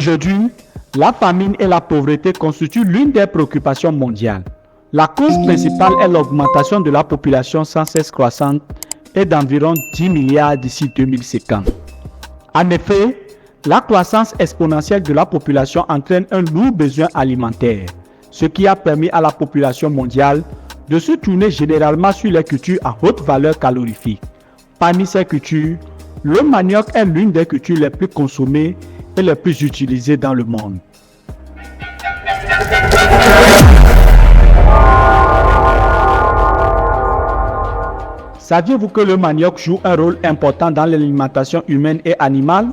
Aujourd'hui, la famine et la pauvreté constituent l'une des préoccupations mondiales. La cause principale est l'augmentation de la population sans cesse croissante et d'environ 10 milliards d'ici 2050. En effet, la croissance exponentielle de la population entraîne un lourd besoin alimentaire, ce qui a permis à la population mondiale de se tourner généralement sur les cultures à haute valeur calorifique. Parmi ces cultures, le manioc est l'une des cultures les plus consommées et les plus utilisées dans le monde. Saviez-vous que le manioc joue un rôle important dans l'alimentation humaine et animale?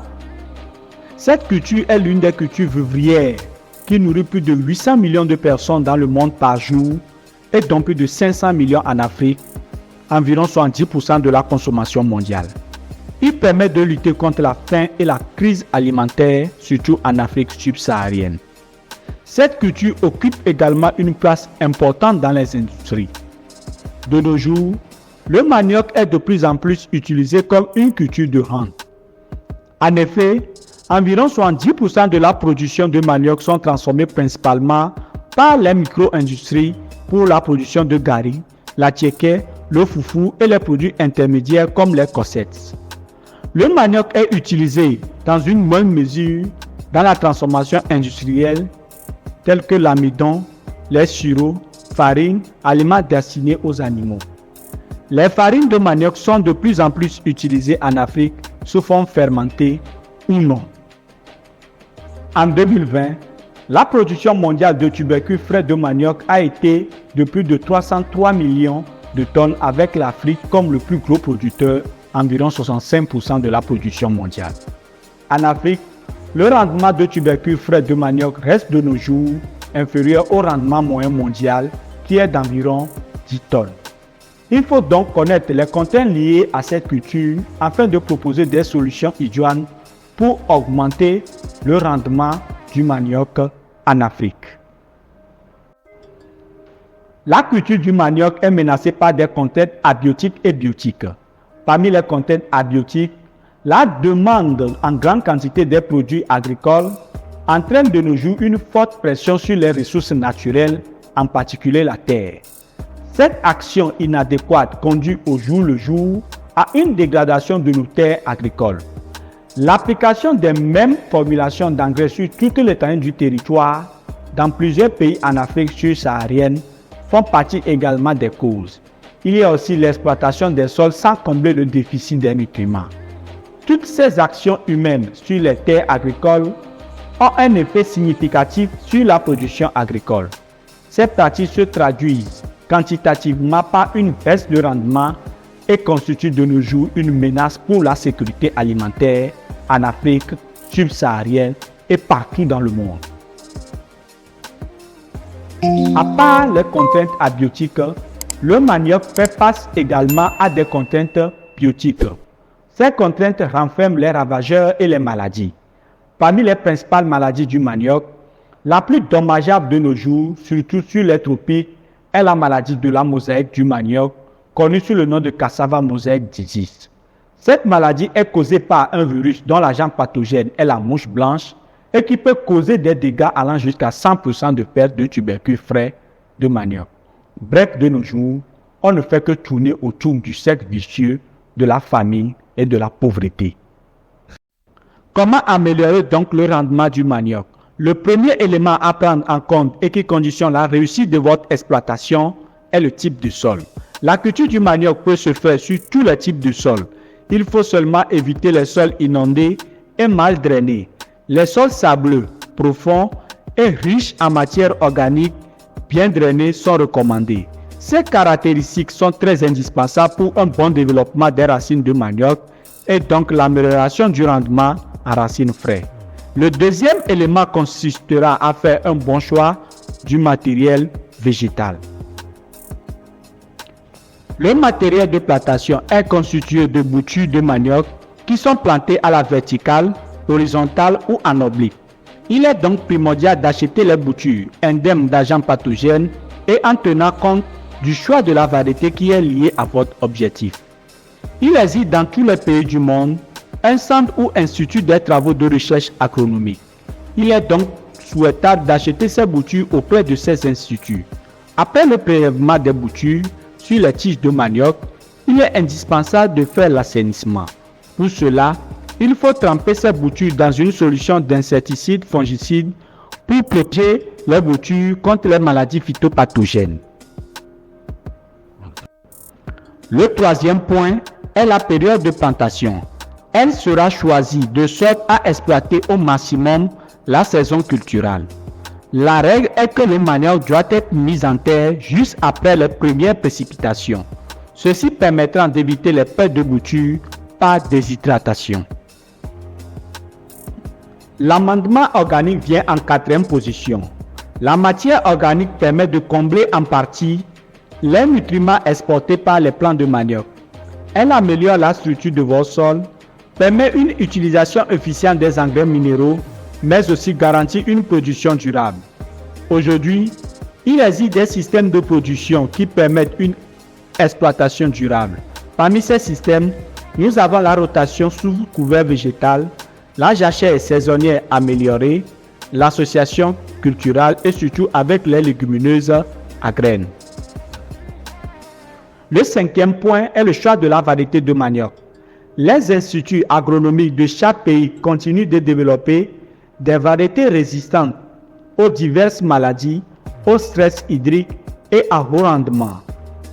Cette culture est l'une des cultures vivrières qui nourrit plus de 800 millions de personnes dans le monde par jour et dont plus de 500 millions en Afrique, environ 70% de la consommation mondiale. Il permet de lutter contre la faim et la crise alimentaire, surtout en Afrique subsaharienne. Cette culture occupe également une place importante dans les industries. De nos jours, le manioc est de plus en plus utilisé comme une culture de rente. En effet, environ 70% de la production de manioc sont transformés principalement par les micro-industries pour la production de gari, la tchéké, le foufou et les produits intermédiaires comme les cossettes. Le manioc est utilisé dans une moindre mesure dans la transformation industrielle telle que l'amidon, les sirops, farines, aliments destinés aux animaux. Les farines de manioc sont de plus en plus utilisées en Afrique sous forme fermentée ou non. En 2020, la production mondiale de tubercules frais de manioc a été de plus de 303 millions de tonnes avec l'Afrique comme le plus gros producteur, environ 65% de la production mondiale. En Afrique, le rendement de tubercules frais de manioc reste de nos jours inférieur au rendement moyen mondial qui est d'environ 10 tonnes. Il faut donc connaître les contraintes liées à cette culture afin de proposer des solutions idoines pour augmenter le rendement du manioc en Afrique. La culture du manioc est menacée par des contraintes abiotiques et biotiques. Parmi les contraintes abiotiques, la demande en grande quantité des produits agricoles entraîne de nos jours une forte pression sur les ressources naturelles, en particulier la terre. Cette action inadéquate conduit au jour le jour à une dégradation de nos terres agricoles. L'application des mêmes formulations d'engrais sur toute l'étendue du territoire dans plusieurs pays en Afrique subsaharienne font partie également des causes. Il y a aussi l'exploitation des sols sans combler le déficit des nutriments. Toutes ces actions humaines sur les terres agricoles ont un effet significatif sur la production agricole. Ces pratiques se traduisent quantitativement par une baisse de rendement et constituent de nos jours une menace pour la sécurité alimentaire en Afrique subsaharienne et partout dans le monde. À part les contraintes abiotiques, le manioc fait face également à des contraintes biotiques. Ces contraintes renferment les ravageurs et les maladies. Parmi les principales maladies du manioc, la plus dommageable de nos jours, surtout sur les tropiques, est la maladie de la mosaïque du manioc, connue sous le nom de Cassava Mosaic Disease. Cette maladie est causée par un virus dont l'agent pathogène est la mouche blanche et qui peut causer des dégâts allant jusqu'à 100% de perte de tubercules frais de manioc. Bref, de nos jours, on ne fait que tourner autour du cercle vicieux de la famine et de la pauvreté. Comment améliorer donc le rendement du manioc? Le premier élément à prendre en compte et qui conditionne la réussite de votre exploitation est le type de sol. La culture du manioc peut se faire sur tous les types de sols. Il faut seulement éviter les sols inondés et mal drainés. Les sols sableux, profonds et riches en matière organique bien drainés sont recommandés. Ces caractéristiques sont très indispensables pour un bon développement des racines de manioc et donc l'amélioration du rendement en racines fraîches. Le deuxième élément consistera à faire un bon choix du matériel végétal. Le matériel de plantation est constitué de boutures de manioc qui sont plantées à la verticale, horizontale ou en oblique. Il est donc primordial d'acheter les boutures indemnes d'agents pathogènes et en tenant compte du choix de la variété qui est liée à votre objectif. Il existe dans tous les pays du monde un centre ou institut des travaux de recherche agronomique. Il est donc souhaitable d'acheter ces boutures auprès de ces instituts. Après le prélèvement des boutures sur les tiges de manioc, il est indispensable de faire l'assainissement. Pour cela, il faut tremper ces boutures dans une solution d'insecticide fongicide pour protéger les boutures contre les maladies phytopathogènes. Le troisième point est la période de plantation. Elle sera choisie de sorte à exploiter au maximum la saison culturelle. La règle est que le manioc doit être mis en terre juste après les premières précipitations. Ceci permettra d'éviter les pertes de boutures par déshydratation. L'amendement organique vient en quatrième position. La matière organique permet de combler en partie les nutriments exportés par les plants de manioc. Elle améliore la structure de votre sol, permet une utilisation efficiente des engrais minéraux, mais aussi garantit une production durable. Aujourd'hui, il existe des systèmes de production qui permettent une exploitation durable. Parmi ces systèmes, nous avons la rotation sous couvert végétal, la jachère saisonnière améliorée, l'association culturelle et surtout avec les légumineuses à graines. Le cinquième point est le choix de la variété de manioc. Les instituts agronomiques de chaque pays continuent de développer des variétés résistantes aux diverses maladies, au stress hydrique et à haut rendement.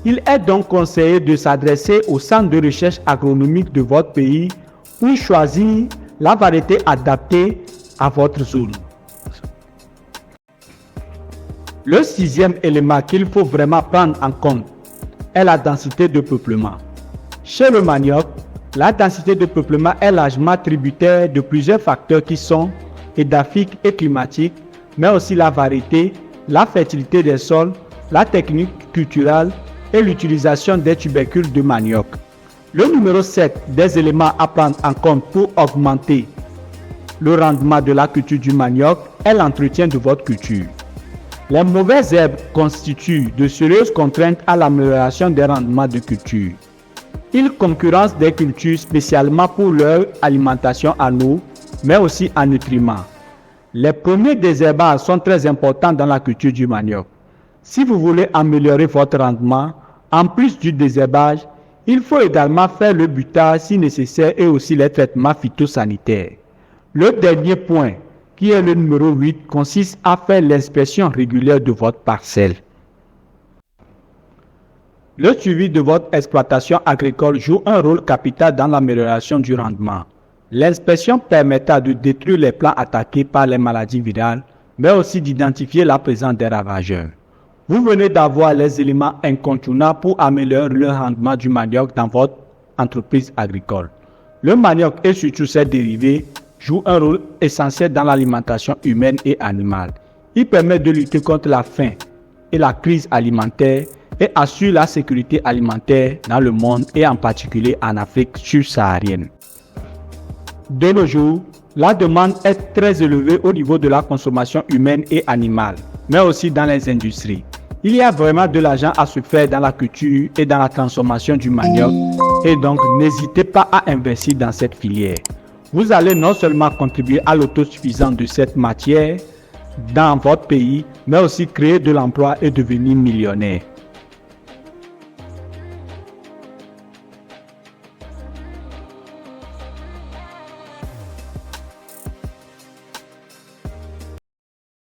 Il est donc conseillé de s'adresser au centre de recherche agronomique de votre pays pour choisir la variété adaptée à votre zone. Le sixième élément qu'il faut vraiment prendre en compte est la densité de peuplement. Chez le manioc, la densité de peuplement est largement tributaire de plusieurs facteurs qui sont édaphiques et climatiques, mais aussi la variété, la fertilité des sols, la technique culturelle et l'utilisation des tubercules de manioc. Le numéro 7 des éléments à prendre en compte pour augmenter le rendement de la culture du manioc est l'entretien de votre culture. Les mauvaises herbes constituent de sérieuses contraintes à l'amélioration des rendements de culture. Ils concurrencent des cultures spécialement pour leur alimentation en eau, mais aussi en nutriments. Les premiers désherbages sont très importants dans la culture du manioc. Si vous voulez améliorer votre rendement, en plus du désherbage, il faut également faire le butage si nécessaire et aussi les traitements phytosanitaires. Le dernier point, qui est le numéro 8, consiste à faire l'inspection régulière de votre parcelle. Le suivi de votre exploitation agricole joue un rôle capital dans l'amélioration du rendement. L'inspection permettra de détruire les plants attaqués par les maladies virales, mais aussi d'identifier la présence des ravageurs. Vous venez d'avoir les éléments incontournables pour améliorer le rendement du manioc dans votre entreprise agricole. Le manioc et surtout ses dérivés jouent un rôle essentiel dans l'alimentation humaine et animale. Il permet de lutter contre la faim et la crise alimentaire et assure la sécurité alimentaire dans le monde et en particulier en Afrique subsaharienne. De nos jours, la demande est très élevée au niveau de la consommation humaine et animale, mais aussi dans les industries. Il y a vraiment de l'argent à se faire dans la culture et dans la transformation du manioc et donc n'hésitez pas à investir dans cette filière. Vous allez non seulement contribuer à l'autosuffisance de cette matière dans votre pays, mais aussi créer de l'emploi et devenir millionnaire.